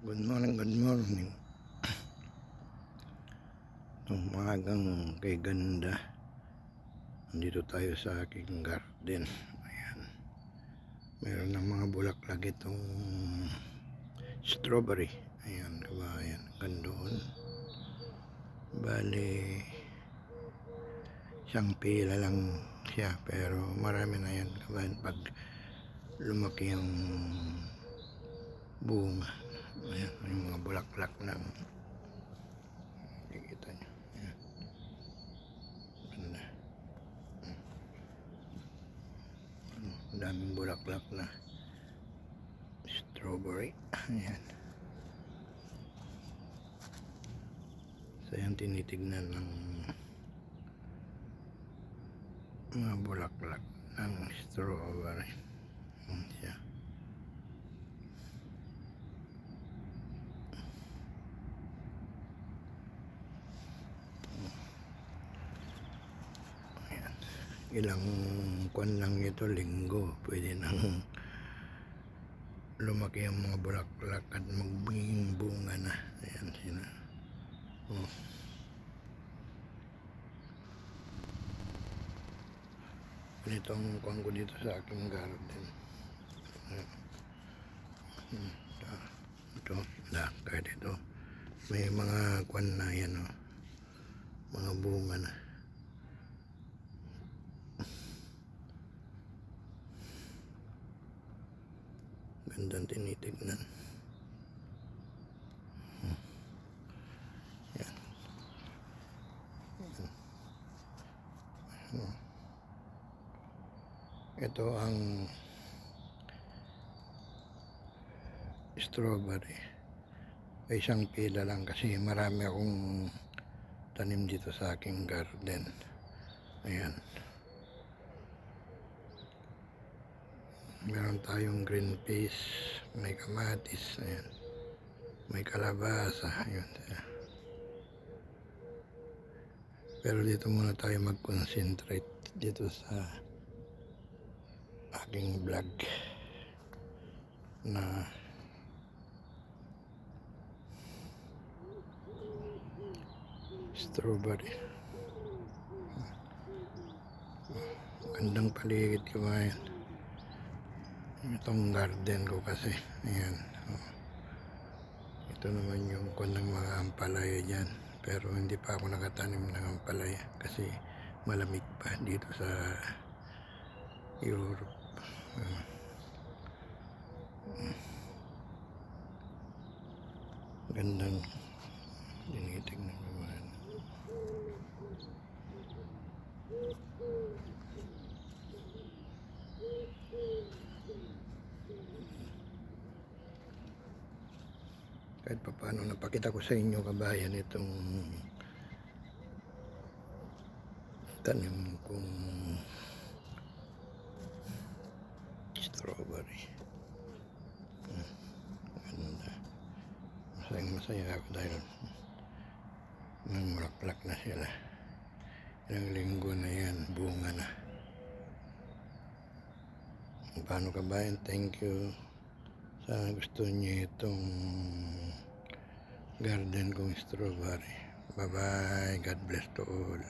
Good morning, good morning. Umagang kay ganda. Nandito tayo sa aking garden. Ayan. Meron ng mga bulaklak itong strawberry. Ayan, kabayan. Gandoon. Bali, isang pila lang siya. Pero marami na yan, kabayan. Pag lumaki yung bunga. Ayan, yung mga bulaklak ng kita nyo. Ayan. Ganda. Daming bulaklak na strawberry. Ayan. So yan tinitignan ng mga bulaklak ng strawberry. Ayan siya. Ayan. Ilang kuwan lang ito, linggo, pwede nang lumaki ang mga bulaklak at magbiging bunga na. Ayan sila. Oh. Ganito ang kuwan ko dito sa aking garden. Ito, kahit ito may mga kuwan na yan, oh. Mga bunga na. Gandang tinitignan. Yan. Ito ang strawberry. Ay isang pila lang kasi marami akong tanim dito sa aking garden. Ayan. Meron tayong green peas, may kamatis, ayan. May kalabasa, ayan. Pero dito muna tayo mag-concentrate dito sa aking vlog na strawberry. Gandang paligid ko ba yan? Itong garden ko kasi, ayan. Ito naman yung kuwan ng mga ampalaya dyan, pero hindi pa ako nakatanim ng ampalaya kasi malamig pa dito sa Europe. Gandang tinitignan naman. Kahit pa paano napakita ko sa inyo, kabayan, itong tanim kong strawberry. Ganda. Masaya ako dahil namulaklak na sila. Ilang linggo na yan, bunga na. Paano, kabayan? Thank you sa gusto niyo itong garden kong strawberry. Bye bye. God bless to all.